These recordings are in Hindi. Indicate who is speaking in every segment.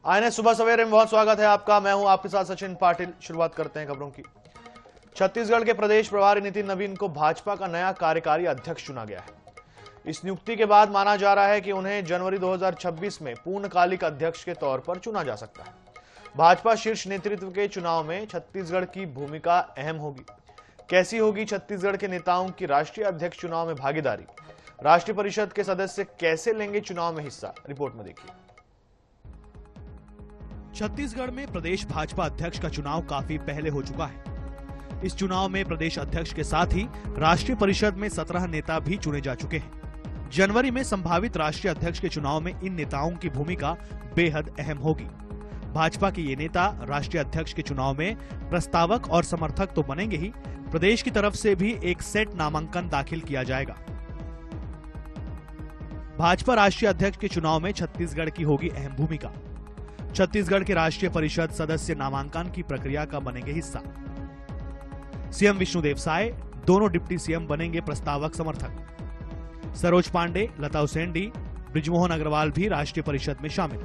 Speaker 1: आईएनएस सुबह सवेरे में बहुत स्वागत है आपका। मैं हूं आपके साथ सचिन पाटिल। शुरुआत करते हैं खबरों की। छत्तीसगढ़ के प्रदेश प्रभारी नितिन नवीन को भाजपा का नया कार्यकारी अध्यक्ष चुना गया है। इस नियुक्ति के बाद माना जा रहा है कि उन्हें जनवरी 2026 में पूर्णकालिक अध्यक्ष के तौर पर चुना जा सकता है। भाजपा शीर्ष नेतृत्व के चुनाव में छत्तीसगढ़ की भूमिका अहम होगी। कैसी होगी छत्तीसगढ़ के नेताओं की राष्ट्रीय अध्यक्ष चुनाव में भागीदारी? राष्ट्रीय परिषद के सदस्य कैसे लेंगे चुनाव में हिस्सा? रिपोर्ट में देखिए। छत्तीसगढ़ में प्रदेश भाजपा अध्यक्ष का चुनाव काफी पहले हो चुका है। इस चुनाव में प्रदेश अध्यक्ष के साथ ही राष्ट्रीय परिषद में 17 नेता भी चुने जा चुके हैं। जनवरी में संभावित राष्ट्रीय अध्यक्ष के चुनाव में इन नेताओं की भूमिका बेहद अहम होगी। भाजपा के ये नेता राष्ट्रीय अध्यक्ष के चुनाव में प्रस्तावक और समर्थक तो बनेंगे ही, प्रदेश की तरफ से भी एक सेट नामांकन दाखिल किया जाएगा। भाजपा राष्ट्रीय अध्यक्ष के चुनाव में छत्तीसगढ़ की होगी अहम भूमिका। छत्तीसगढ़ के राष्ट्रीय परिषद सदस्य नामांकन की प्रक्रिया का बनेंगे हिस्सा। सीएम विष्णुदेव साय, दोनों डिप्टी सीएम बनेंगे प्रस्तावक समर्थक। सरोज पांडे, लता उसेंडी, बृजमोहन अग्रवाल भी राष्ट्रीय परिषद में शामिल।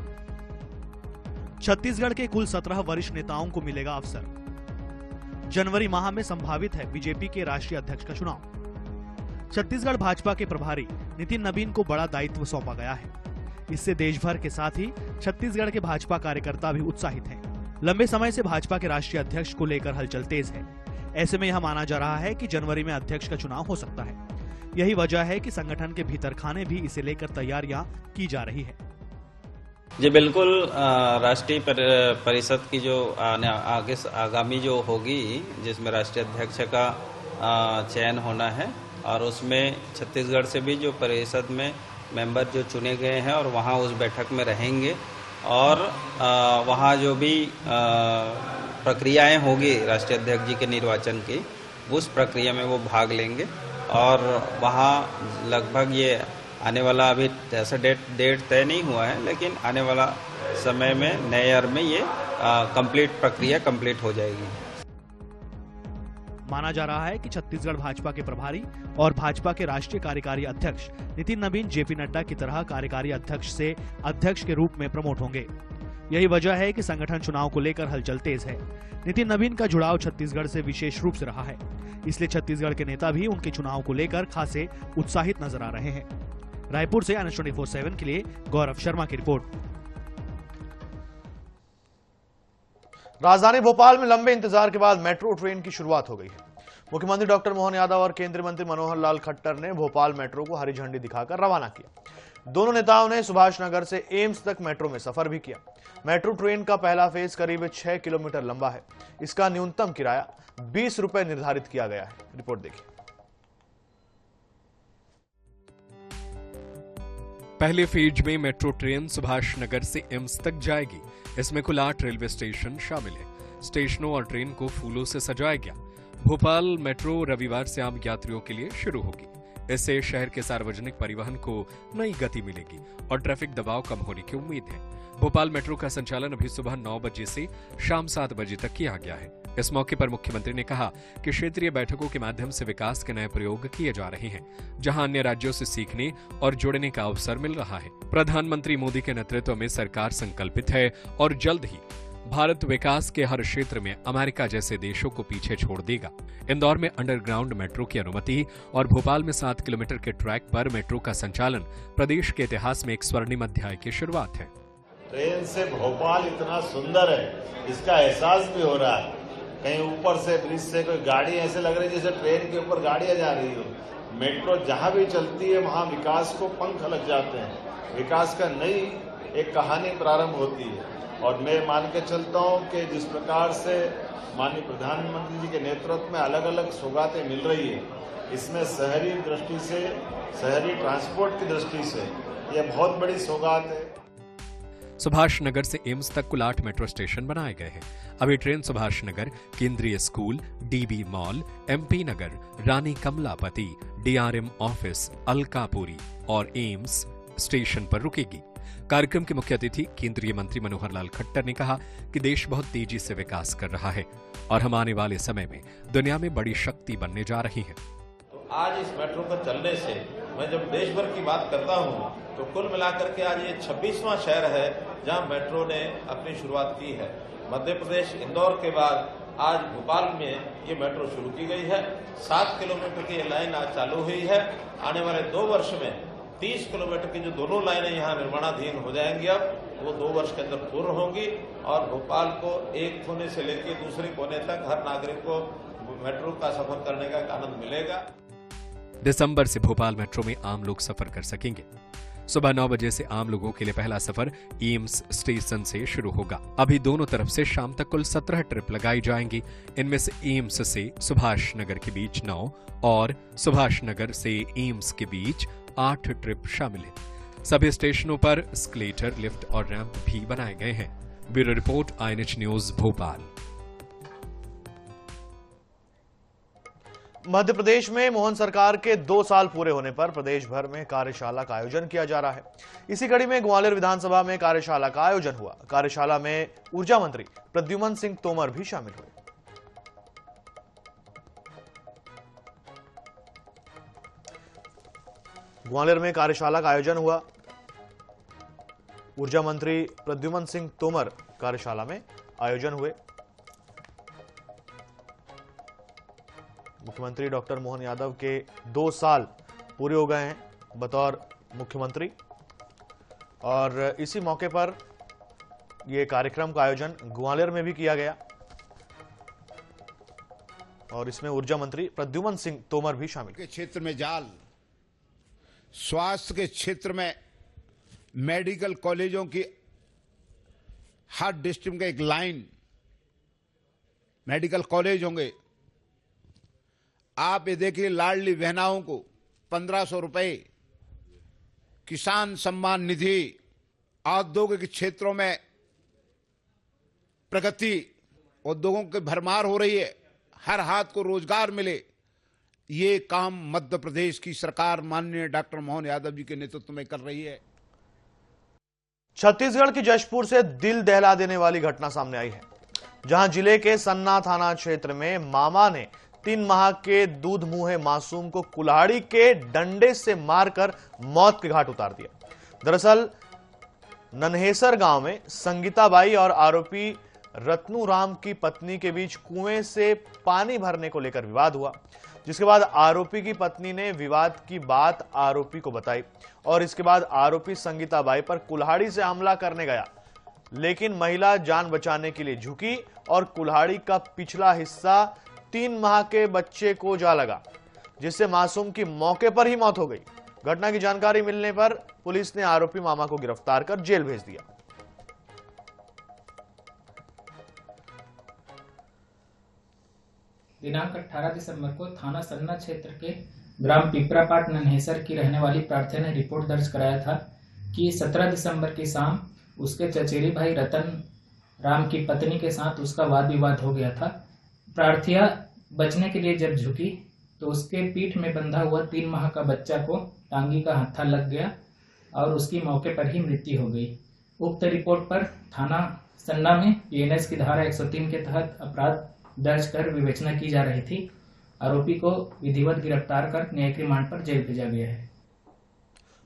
Speaker 1: छत्तीसगढ़ के कुल 17 वरिष्ठ नेताओं को मिलेगा अवसर। जनवरी माह में संभावित है बीजेपी के राष्ट्रीय अध्यक्ष का चुनाव। छत्तीसगढ़ भाजपा के प्रभारी नितिन नवीन को बड़ा दायित्व सौंपा गया है। इससे देश भर के साथ ही छत्तीसगढ़ के भाजपा कार्यकर्ता भी उत्साहित हैं। लंबे समय से भाजपा के राष्ट्रीय अध्यक्ष को लेकर हलचल तेज है। ऐसे में यह माना जा रहा है कि जनवरी में अध्यक्ष का चुनाव हो सकता है। यही वजह है कि संगठन के भीतर खाने भी इसे लेकर तैयारियां की जा रही है।
Speaker 2: जी बिल्कुल, राष्ट्रीय परिषद की जो आगामी जो होगी, जिसमें राष्ट्रीय अध्यक्ष का चयन होना है और उसमें छत्तीसगढ़ से भी जो परिषद में मेंबर जो चुने गए हैं और वहाँ उस बैठक में रहेंगे और वहाँ जो भी प्रक्रियाएं होगी राष्ट्रीय अध्यक्ष जी के निर्वाचन की, उस प्रक्रिया में वो भाग लेंगे और वहाँ लगभग ये आने वाला, अभी ऐसा डेट तय नहीं हुआ है, लेकिन आने वाला समय में नए ईयर में ये प्रक्रिया कंप्लीट हो जाएगी।
Speaker 1: माना जा रहा है कि छत्तीसगढ़ भाजपा के प्रभारी और भाजपा के राष्ट्रीय कार्यकारी अध्यक्ष नितिन नवीन जेपी नड्डा की तरह कार्यकारी अध्यक्ष से अध्यक्ष के रूप में प्रमोट होंगे। यही वजह है कि संगठन चुनाव को लेकर हलचल तेज है। नितिन नवीन का जुड़ाव छत्तीसगढ़ से विशेष रूप से रहा है, इसलिए छत्तीसगढ़ के नेता भी उनके चुनाव को लेकर खासे उत्साहित नजर आ रहे हैं। रायपुर से आईएनएस 24/7 के लिए गौरव शर्मा की रिपोर्ट। राजधानी भोपाल में लंबे इंतजार के बाद मेट्रो ट्रेन की शुरुआत हो गई है। मुख्यमंत्री डॉक्टर मोहन यादव और केंद्रीय मंत्री मनोहर लाल खट्टर ने भोपाल मेट्रो को हरी झंडी दिखाकर रवाना किया। दोनों नेताओं ने सुभाष नगर से एम्स तक मेट्रो में सफर भी किया। मेट्रो ट्रेन का पहला फेज करीब 6 किलोमीटर लंबा है। इसका न्यूनतम किराया 20 रुपए निर्धारित किया गया है। रिपोर्ट देखिए।
Speaker 3: पहले फेज में मेट्रो ट्रेन सुभाष नगर से एम्स तक जाएगी। इसमें कुल 8 रेलवे स्टेशन शामिल है। स्टेशनों और ट्रेन को फूलों से सजाया गया। भोपाल मेट्रो रविवार से आम यात्रियों के लिए शुरू होगी। इससे शहर के सार्वजनिक परिवहन को नई गति मिलेगी और ट्रैफिक दबाव कम होने की उम्मीद है। भोपाल मेट्रो का संचालन अभी सुबह 9 बजे से शाम 7 बजे तक किया गया है। इस मौके पर मुख्यमंत्री ने कहा कि क्षेत्रीय बैठकों के माध्यम से विकास के नए प्रयोग किए जा रहे हैं, जहां अन्य राज्यों से सीखने और जुड़ने का अवसर मिल रहा है। प्रधानमंत्री मोदी के नेतृत्व में सरकार संकल्पित है और जल्द ही भारत विकास के हर क्षेत्र में अमेरिका जैसे देशों को पीछे छोड़ देगा। इंदौर में अंडरग्राउंड मेट्रो की अनुमति और भोपाल में 7 किलोमीटर के ट्रैक पर मेट्रो का संचालन प्रदेश के इतिहास में एक स्वर्णिम अध्याय की शुरुआत है।
Speaker 4: ट्रेन से भोपाल इतना सुंदर है, इसका एहसास भी हो रहा है। कहीं ऊपर से ब्रिज से कोई गाड़ी ऐसे लग रही है जैसे ट्रेन के ऊपर गाड़ियां जा रही हो। मेट्रो जहां भी चलती है वहां विकास को पंख लग जाते हैं। विकास का नई एक कहानी प्रारंभ होती है और मैं मान के चलता हूं कि जिस प्रकार से माननीय प्रधानमंत्री जी के नेतृत्व में अलग अलग सौगातें मिल रही है, इसमें शहरी दृष्टि से, शहरी ट्रांसपोर्ट की दृष्टि से यह बहुत बड़ी सौगात है।
Speaker 3: सुभाष नगर से एम्स तक कुल 8 मेट्रो स्टेशन बनाए गए हैं। अभी ट्रेन सुभाष नगर, केंद्रीय स्कूल, डीबी मॉल, एमपी नगर, रानी कमलापति, डीआरएम ऑफिस, अलकापुरी और एम्स स्टेशन पर रुकेगी। कार्यक्रम के मुख्य अतिथि केंद्रीय मंत्री मनोहर लाल खट्टर ने कहा कि देश बहुत तेजी से विकास कर रहा है और हम आने वाले समय में दुनिया में बड़ी शक्ति बनने जा रही है।
Speaker 5: तो आज इस मेट्रो पर चलने से मैं जब देश भर की बात करता हूँ तो कुल मिलाकर के आज ये 26वां शहर है जहां मेट्रो ने अपनी शुरुआत की है। मध्य प्रदेश इंदौर के बाद आज भोपाल में ये मेट्रो शुरू की गई है। 7 किलोमीटर की ये लाइन आज चालू हुई है। आने वाले 2 वर्ष में 30 किलोमीटर की जो दोनों लाइनें यहाँ निर्माणाधीन हो जाएंगी, अब वो 2 वर्ष के अंदर पूर्ण होंगी और भोपाल को एक कोने से लेकर दूसरे कोने तक हर नागरिक को मेट्रो का सफर करने का एक आनंद मिलेगा।
Speaker 3: दिसंबर से भोपाल मेट्रो में आम लोग सफर कर सकेंगे। सुबह 9 बजे से आम लोगों के लिए पहला सफर एम्स स्टेशन से शुरू होगा। अभी दोनों तरफ से शाम तक कुल 17 ट्रिप लगाई जाएंगी। इनमें से एम्स से सुभाष नगर के बीच 9 और सुभाष नगर से एम्स के बीच 8 ट्रिप शामिल हैं। सभी स्टेशनों पर एस्केलेटर, लिफ्ट और रैंप भी बनाए गए हैं। Bureau report, INH news, Bhopal.
Speaker 1: Madhya Pradesh में मोहन सरकार के 2 साल पूरे होने पर प्रदेश भर में कार्यशाला का आयोजन किया जा रहा है। इसी कड़ी में ग्वालियर विधानसभा में कार्यशाला का आयोजन हुआ। कार्यशाला में ऊर्जा मंत्री प्रद्युमन सिंह तोमर भी शामिल हुए। ग्वालियर में कार्यशाला का आयोजन हुआ। ऊर्जा मंत्री प्रद्युमन सिंह तोमर कार्यशाला में आयोजन हुए। मुख्यमंत्री डॉक्टर मोहन यादव के 2 साल पूरे हो गए हैं बतौर मुख्यमंत्री और इसी मौके पर यह कार्यक्रम का आयोजन ग्वालियर में भी किया गया और इसमें ऊर्जा मंत्री प्रद्युमन सिंह तोमर भी शामिल।
Speaker 6: के क्षेत्र में जाल, स्वास्थ्य के क्षेत्र में मेडिकल कॉलेजों की हर डिस्ट्रिक्ट में एक लाइन मेडिकल कॉलेज होंगे। आप ये देखिए, लाडली बहनाओं को 1500 रुपए, किसान सम्मान निधि, औद्योगिक क्षेत्रों में प्रगति, उद्योगों की भरमार हो रही है, हर हाथ को रोजगार मिले। ये काम मध्य प्रदेश की सरकार माननीय डॉक्टर मोहन यादव जी के नेतृत्व में कर रही है।
Speaker 1: छत्तीसगढ़ की जशपुर से दिल दहला देने वाली घटना सामने आई है, जहां जिले के सन्ना थाना क्षेत्र में मामा ने 3 माह के दूध मुंहे मासूम को कुल्हाड़ी के डंडे से मारकर मौत के घाट उतार दिया। दरअसल नन्हेसर गांव में संगीताबाई और आरोपी रत्नू राम की पत्नी के बीच कुएं से पानी भरने को लेकर विवाद हुआ, जिसके बाद आरोपी की पत्नी ने विवाद की बात आरोपी को बताई और इसके बाद आरोपी संगीताबाई पर कुल्हाड़ी से हमला करने गया, लेकिन महिला जान बचाने के लिए झुकी और कुल्हाड़ी का पिछला हिस्सा 3 माह के बच्चे को जा लगा, जिससे मासूम की मौके पर ही मौत हो गई। घटना की जानकारी मिलने पर पुलिस ने आरोपी मामा को गिरफ्तार कर जेल भेज दिया।
Speaker 7: दिनांक 18 दिसंबर को थाना सन्ना क्षेत्र के ग्राम पिपरापाट नन्हेसर की रहने वाली प्रार्थना ने रिपोर्ट दर्ज कराया था कि 17 दिसंबर की शाम उसके चचेरे भाई रतन राम की पत्नी के साथ उसका वाद विवाद हो गया था। प्रार्थिया बचने के लिए जब झुकी तो उसके पीठ में बंधा हुआ 3 माह का बच्चा को टांगी का हत्था लग गया और उसकी मौके पर ही मृत्यु हो गई। उक्त रिपोर्ट पर थाना सन्ना में PNS की धारा 103 के तहत अपराध दर्ज कर विवेचना की जा रही थी। आरोपी को विधिवत गिरफ्तार कर न्यायिक रिमांड पर जेल भेजा गया है।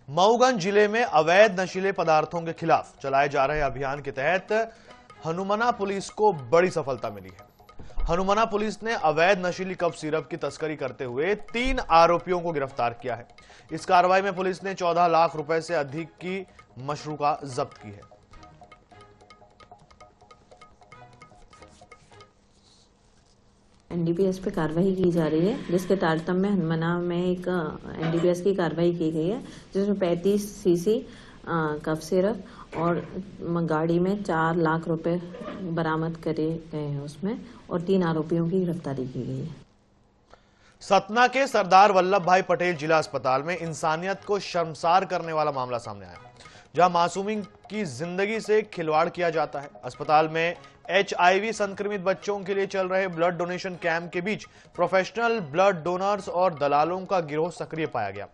Speaker 1: मऊगंज जिले में अवैध नशीले पदार्थों के खिलाफ चलाए जा रहे अभियान के तहत हनुमाना पुलिस को बड़ी सफलता मिली है। हनुमाना पुलिस ने अवैध नशीली कफ सिरप की तस्करी करते हुए 3 आरोपियों को गिरफ्तार किया है। इस कार्रवाई में पुलिस ने 14 लाख रुपए से अधिक की मशरूका जब्त की है।
Speaker 8: NDPS पे कार्रवाई की जा रही है, जिसके तारतम्य में हनुमाना में एक NDPS की कार्रवाई की गई है, जिसमें 35 सीसी कफ सिरप और गाड़ी में 4 लाख रुपए बरामद करे गए हैं उसमें, और 3 आरोपियों की गिरफ्तारी की गई है।
Speaker 1: सतना के सरदार वल्लभ भाई पटेल जिला अस्पताल में इंसानियत को शर्मसार करने वाला मामला सामने आया, जहां मासूमी की जिंदगी से खिलवाड़ किया जाता है। अस्पताल में HIV संक्रमित बच्चों के लिए चल रहे ब्लड डोनेशन कैंप के बीच प्रोफेशनल ब्लड डोनर्स और दलालों का गिरोह सक्रिय पाया गया।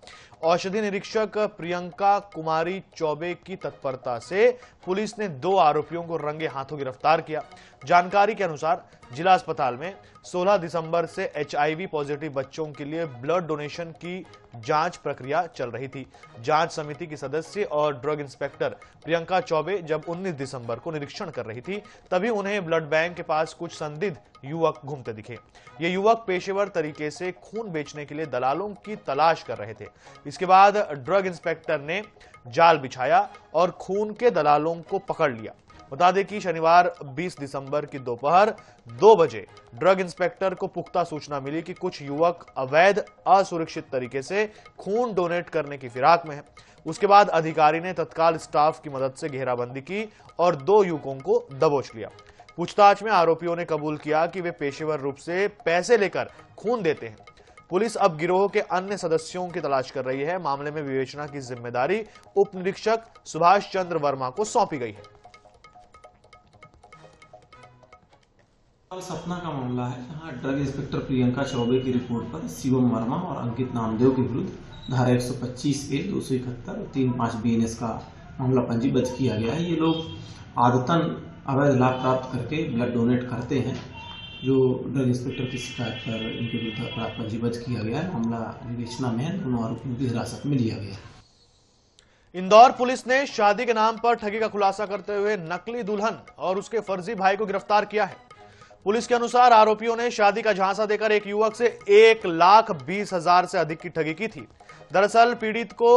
Speaker 1: औषधि निरीक्षक प्रियंका कुमारी चौबे की तत्परता से पुलिस ने 2 आरोपियों को रंगे हाथों गिरफ्तार किया। जानकारी के अनुसार जिला अस्पताल में 16 दिसंबर से HIV पॉजिटिव बच्चों के लिए ब्लड डोनेशन की जांच प्रक्रिया चल रही थी। जांच समिति की सदस्य और ड्रग इंस्पेक्टर प्रियंका चौबे जब 19 दिसंबर को निरीक्षण कर रही थी, तभी उन्हें ब्लड बैंक के पास कुछ संदिग्ध युवक घूमते दिखे। ये युवक पेशेवर तरीके से खून बेचने के लिए दलालों की तलाश कर रहे थे। इसके बाद ड्रग इंस्पेक्टर ने जाल बिछाया और खून के दलालों को पकड़ लिया। बता दें कि शनिवार 20 दिसंबर की दोपहर 2 बजे ड्रग इंस्पेक्टर को पुख्ता सूचना मिली कि कुछ युवक अवैध असुरक्षित तरीके से खून डोनेट करने की फिराक में है। उसके बाद अधिकारी ने तत्काल स्टाफ की मदद से घेराबंदी की और 2 युवकों को दबोच लिया। पूछताछ में आरोपियों ने कबूल किया कि वे पेशेवर रूप से पैसे लेकर खून देते हैं। पुलिस अब गिरोह के अन्य सदस्यों की तलाश कर रही है। मामले में विवेचना की जिम्मेदारी उप निरीक्षक सुभाष चंद्र वर्मा को सौंपी गई है।
Speaker 9: सपना का मामला है, जहां ड्रग इंस्पेक्टर प्रियंका चौबे की रिपोर्ट पर शिवम वर्मा और अंकित नामदेव के विरुद्ध धारा 125A, 271 और 35 BNS का मामला पंजीबद्ध किया गया है। ये लोग आदतन अवैध लाभ प्राप्त करके ब्लड डोनेट करते हैं, जो ड्रग इंस्पेक्टर की शिकायत पर इनके विरुद्ध अपराध पंजीबद्ध किया गया है। मामला विवेचना में है, दोनों आरोपियों की हिरासत में लिया गया है।
Speaker 1: इंदौर पुलिस ने शादी के नाम पर ठगी का खुलासा करते हुए नकली दुल्हन और उसके फर्जी भाई को गिरफ्तार किया है। पुलिस के अनुसार आरोपियों ने शादी का झांसा देकर एक युवक से 1,20,000 से अधिक की ठगी की थी। दरअसल पीड़ित को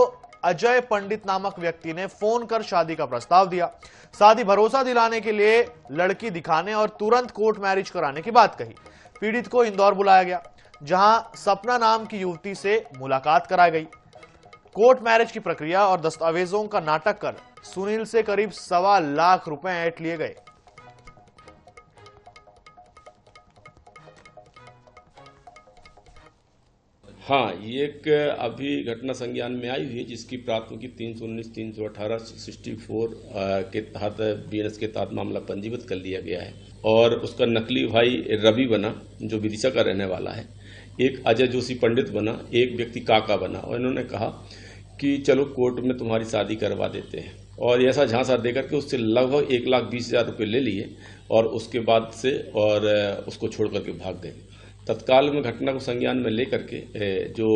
Speaker 1: अजय पंडित नामक व्यक्ति ने फोन कर शादी का प्रस्ताव दिया। साथ ही भरोसा दिलाने के लिए लड़की दिखाने और तुरंत कोर्ट मैरिज कराने की बात कही। पीड़ित को इंदौर बुलाया गया, जहां सपना नाम की युवती से मुलाकात कराई गई। कोर्ट मैरिज की प्रक्रिया और दस्तावेजों का नाटक कर सुनील से करीब 1.25 लाख रुपए ऐंठ लिए गए।
Speaker 10: हाँ, ये एक अभी घटना संज्ञान में आई हुई है, जिसकी प्राथमिकी 319, 318, 64 के तहत BNS के तहत मामला पंजीबद्ध कर लिया गया है। और उसका नकली भाई रवि बना, जो विदिशा का रहने वाला है, एक अजय जोशी पंडित बना, एक व्यक्ति काका बना, और इन्होंने कहा कि चलो कोर्ट में तुम्हारी शादी करवा देते हैं, और ऐसा झांसा देकर के उससे लगभग 1,20,000 रुपये ले लिए और उसके बाद से और उसको छोड़ करके भाग गए। तत्काल में घटना को संज्ञान में लेकर के जो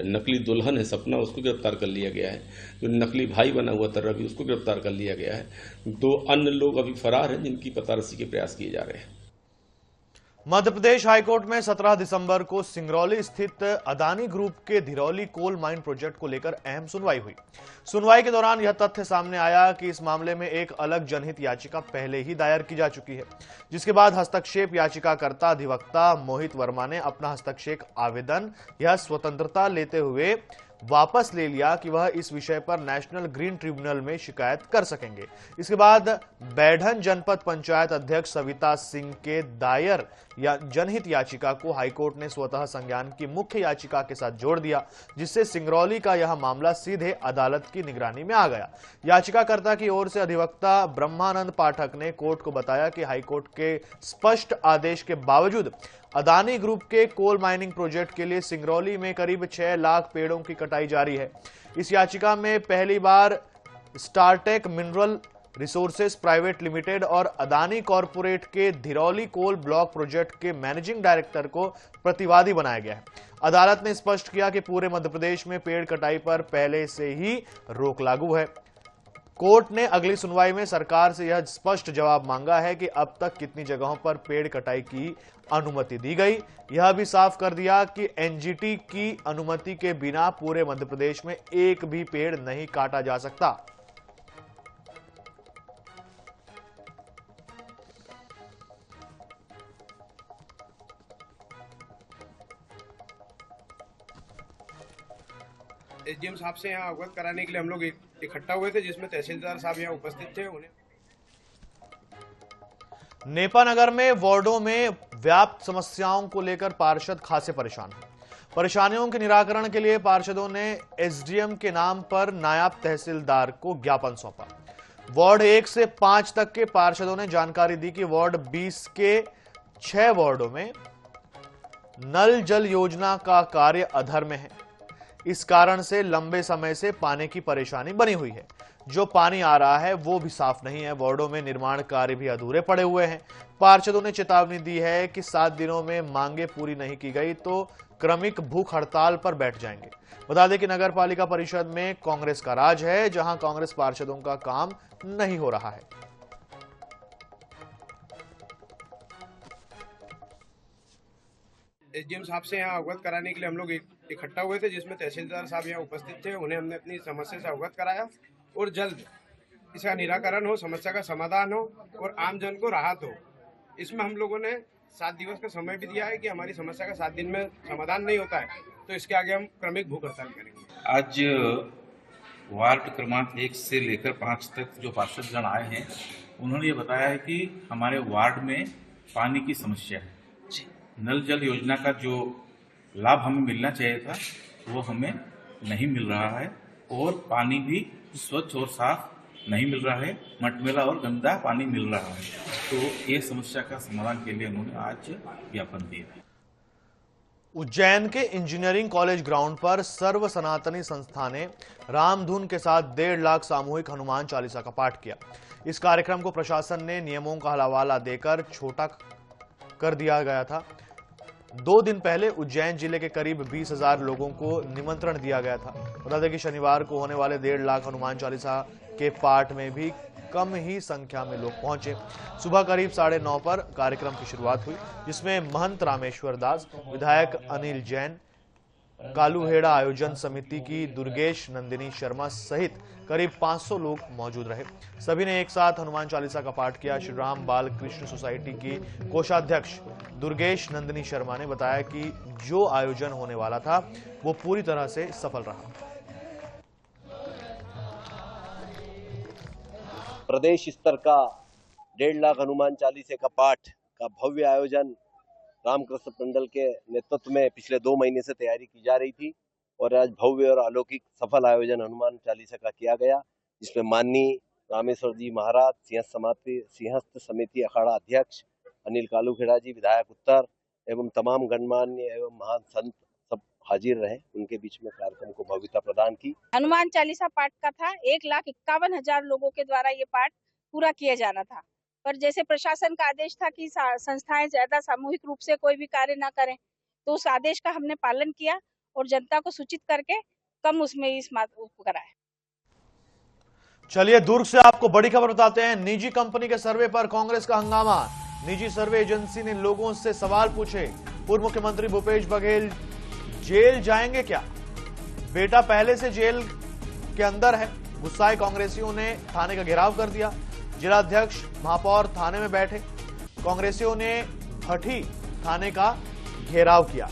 Speaker 10: नकली दुल्हन है सपना, उसको गिरफ्तार कर लिया गया है। जो नकली भाई बना हुआ था रवि, उसको गिरफ्तार कर लिया गया है। 2 अन्य लोग अभी फरार हैं, जिनकी पतारसी के प्रयास किए जा रहे हैं।
Speaker 1: मध्य प्रदेश हाईकोर्ट में 17 दिसंबर को सिंगरौली स्थित अदानी ग्रुप के धिरौली कोल माइन प्रोजेक्ट को लेकर अहम सुनवाई हुई। सुनवाई के दौरान यह तथ्य सामने आया कि इस मामले में एक अलग जनहित याचिका पहले ही दायर की जा चुकी है, जिसके बाद हस्तक्षेप याचिकाकर्ता अधिवक्ता मोहित वर्मा ने अपना हस्तक्षेप आवेदन यह स्वतंत्रता लेते हुए वापस ले लिया कि वह इस विषय पर नेशनल ग्रीन ट्रिब्यूनल में शिकायत कर सकेंगे। इसके बाद बैढन जनपद पंचायत अध्यक्ष सविता सिंह के दायर या जनहित याचिका को हाईकोर्ट ने स्वतः संज्ञान की मुख्य याचिका के साथ जोड़ दिया, जिससे सिंगरौली का यह मामला सीधे अदालत की निगरानी में आ गया। याचिकाकर्ता की ओर से अधिवक्ता ब्रह्मानंद पाठक ने कोर्ट को बताया कि हाईकोर्ट के स्पष्ट आदेश के बावजूद अदानी ग्रुप के कोल माइनिंग प्रोजेक्ट के लिए सिंगरौली में करीब 6 लाख पेड़ों की कटाई जारी है। इस याचिका में पहली बार Startech mineral resources private limited और अदानी कॉरपोरेट के धिरौली कोल ब्लॉक प्रोजेक्ट के मैनेजिंग डायरेक्टर को प्रतिवादी बनाया गया है। अदालत ने स्पष्ट किया कि पूरे मध्य प्रदेश में पेड़ कटाई पर पहले से ही रोक लागू है। कोर्ट ने अगली सुनवाई में सरकार से यह स्पष्ट जवाब मांगा है कि अब तक कितनी जगहों पर पेड़ कटाई की अनुमति दी गई। यह भी साफ कर दिया कि एनजीटी की अनुमति के बिना पूरे मध्य प्रदेश में एक भी पेड़ नहीं काटा जा सकता।
Speaker 11: एसडीएम साहब से यहाँ अवगत कराने के लिए हम लोग इकट्ठा हुए थे, जिसमें तहसीलदार साहब यहाँ उपस्थित थे। उन्हें
Speaker 1: नेपानगर में वार्डों में व्याप्त समस्याओं को लेकर पार्षद खासे परेशान हैं। परेशानियों के निराकरण के लिए पार्षदों ने एसडीएम के नाम पर नायब तहसीलदार को ज्ञापन सौंपा। वार्ड 1 से 5 तक के पार्षदों ने जानकारी दी कि वार्ड 20 के 6 वार्डों में नल जल योजना का कार्य अधर में है। इस कारण से लंबे समय से पानी की परेशानी बनी हुई है। जो पानी आ रहा है वो भी साफ नहीं है। वार्डों में निर्माण कार्य भी अधूरे पड़े हुए हैं। पार्षदों ने चेतावनी दी है कि 7 दिनों में मांगे पूरी नहीं की गई तो क्रमिक भूख हड़ताल पर बैठ जाएंगे। बता दें कि नगर पालिका परिषद में कांग्रेस का राज है, जहां कांग्रेस पार्षदों का काम नहीं हो रहा है।
Speaker 11: एसडीएम साहब से यहाँ अवगत कराने के लिए हम लोग इकट्ठा हुए थे, जिसमें तहसीलदार साहब यहाँ उपस्थित थे। उन्हें हमने अपनी समस्या से अवगत कराया और जल्द इसका निराकरण हो, समस्या का समाधान हो और आम जन को राहत हो। इसमें हम लोगों ने 7 दिवस का समय भी दिया है कि हमारी समस्या का 7 दिन में समाधान नहीं होता है तो इसके आगे हम क्रमिक भूख हड़ताल करेंगे।
Speaker 12: आज वार्ड क्रमांक 1 से लेकर 5 तक जो पार्षदगण आए हैं, उन्होंने ये बताया है कि हमारे वार्ड में पानी की समस्या है। नल जल योजना का जो लाभ हमें मिलना चाहिए था वो हमें नहीं मिल रहा है और पानी भी स्वच्छ और साफ नहीं मिल रहा है, मटमैला और गंदा पानी मिल रहा है। तो ये समस्या का समाधान के लिए उन्होंने आज ज्ञापन दिया।
Speaker 1: उज्जैन के इंजीनियरिंग कॉलेज ग्राउंड पर सर्व सनातनी संस्था ने रामधुन के साथ 1.5 लाख सामूहिक हनुमान चालीसा का पाठ किया। इस कार्यक्रम को प्रशासन ने नियमों का हवाला देकर छोटा कर दिया गया था। 2 दिन पहले उज्जैन जिले के करीब 20,000 लोगों को निमंत्रण दिया गया था। बता दें कि शनिवार को होने वाले 1.5 लाख हनुमान चालीसा के पाठ में भी कम ही संख्या में लोग पहुंचे। सुबह करीब 9:30 पर कार्यक्रम की शुरुआत हुई, जिसमें महंत रामेश्वर दास, विधायक अनिल जैन, कालूहेड़ा आयोजन समिति की दुर्गेश नंदिनी शर्मा सहित करीब 500 लोग मौजूद रहे। सभी ने एक साथ हनुमान चालीसा का पाठ किया। श्री राम बाल कृष्ण सोसाइटी की कोषाध्यक्ष दुर्गेश नंदिनी शर्मा ने बताया कि जो आयोजन होने वाला था वो पूरी तरह से सफल रहा।
Speaker 13: प्रदेश स्तर का 1.5 लाख हनुमान चालीसे का पाठ का भव्य आयोजन रामकृष्ण मंडल के नेतृत्व में पिछले 2 महीने से तैयारी की जा रही थी और आज भव्य और अलौकिक सफल आयोजन हनुमान चालीसा का किया गया, जिसमें माननीय रामेश्वर जी महाराज, सिंहस्थ समिति अखाड़ा अध्यक्ष अनिल कालूखेड़ा जी, विधायक उत्तर एवं तमाम गणमान्य एवं महान संत सब हाजिर रहे। उनके बीच में कार्यक्रम को भव्यता प्रदान की।
Speaker 14: हनुमान चालीसा पाठ का था। 1,51,000 लोगों के द्वारा ये पाठ पूरा किया जाना था, पर जैसे प्रशासन का आदेश था कि संस्थाएं ज्यादा सामूहिक रूप से कोई भी कार्य ना करें, तो उस आदेश का हमने पालन किया और जनता को सूचित करके कम उसमें इस को कराया।
Speaker 1: चलिए दुर्ग से आपको बड़ी खबर बताते हैं। निजी कंपनी के सर्वे पर कांग्रेस का हंगामा। निजी सर्वे एजेंसी ने लोगों से सवाल पूछे। पूर्व मुख्यमंत्री भूपेश बघेल जेल जाएंगे क्या? बेटा पहले से जेल के अंदर है। गुस्साए कांग्रेसियों ने थाने का घेराव कर दिया। जिलाध्यक्ष महापौर थाने में बैठे। कांग्रेसियों ने भट्टी थाने का घेराव किया।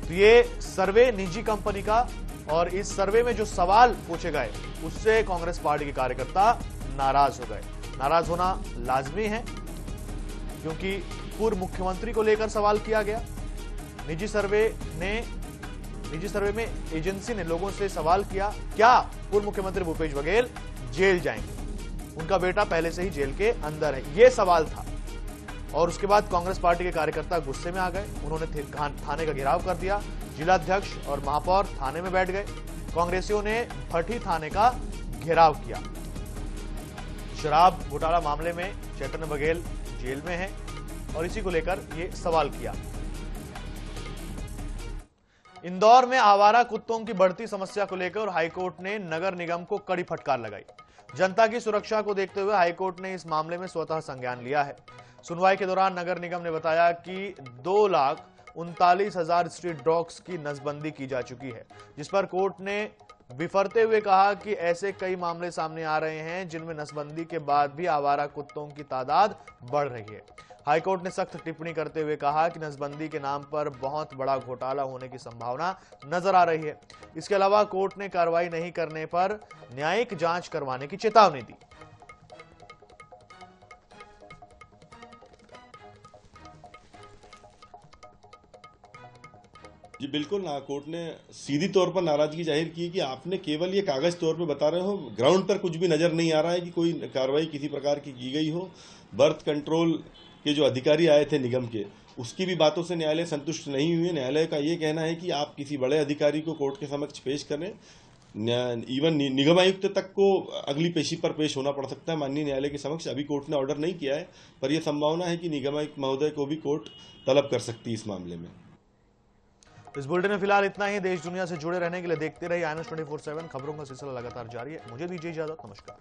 Speaker 1: तो ये सर्वे निजी कंपनी का, और इस सर्वे में जो सवाल पूछे गए उससे कांग्रेस पार्टी के कार्यकर्ता नाराज हो गए। नाराज होना लाजमी है क्योंकि पूर्व मुख्यमंत्री को लेकर सवाल किया गया। निजी सर्वे में एजेंसी ने लोगों से सवाल किया, क्या पूर्व मुख्यमंत्री भूपेश बघेल जेल जाएंगे? उनका बेटा पहले से ही जेल के अंदर है, ये सवाल था। और उसके बाद कांग्रेस पार्टी के कार्यकर्ता गुस्से में आ गए। उन्होंने थाने का घेराव कर दिया। जिलाध्यक्ष और महापौर थाने में बैठ गए। कांग्रेसियों ने भट्टी थाने का घेराव किया। शराब घोटाला मामले में चैतन्य बघेल जेल में है और इसी को लेकर ये सवाल किया। इंदौर में आवारा कुत्तों की बढ़ती समस्या को लेकर हाईकोर्ट ने नगर निगम को कड़ी फटकार लगाई। जनता की सुरक्षा को देखते हुए हाईकोर्ट ने इस मामले में स्वतः संज्ञान लिया है। सुनवाई के दौरान नगर निगम ने बताया कि 2,39,000 स्ट्रीट डॉग्स की नसबंदी की जा चुकी है, जिस पर कोर्ट ने बिफरते हुए कहा कि ऐसे कई मामले सामने आ रहे हैं जिनमें नसबंदी के बाद भी आवारा कुत्तों की तादाद बढ़ रही है। हाईकोर्ट ने सख्त टिप्पणी करते हुए कहा कि नसबंदी के नाम पर बहुत बड़ा घोटाला होने की संभावना नजर आ रही है। इसके अलावा कोर्ट ने कार्रवाई नहीं करने पर न्यायिक जांच करवाने की चेतावनी दी।
Speaker 15: जी बिल्कुल ना, कोर्ट ने सीधी तौर पर नाराजगी जाहिर की कि आपने केवल ये कागज तौर पर बता रहे हो, ग्राउंड पर कुछ भी नजर नहीं आ रहा है कि कोई कार्रवाई किसी प्रकार की गई हो। बर्थ कंट्रोल के जो अधिकारी आए थे निगम के, उसकी भी बातों से न्यायालय संतुष्ट नहीं हुए। न्यायालय का ये कहना है कि आप किसी बड़े अधिकारी को कोर्ट के समक्ष पेश करें। इवन निगम आयुक्त तक को अगली पेशी पर पेश होना पड़ सकता है माननीय न्यायालय के समक्ष। अभी कोर्ट ने ऑर्डर नहीं किया है, पर यह संभावना है कि निगम आयुक्त महोदय को भी कोर्ट तलब कर सकती है इस मामले में।
Speaker 1: इस बुलेटिन में फिलहाल इतना ही। देश दुनिया से जुड़े रहने के लिए देखते रहिए INOS 24/7। खबरों का सिलसिला लगातार जारी है। मुझे दीजिए इजाजत। नमस्कार।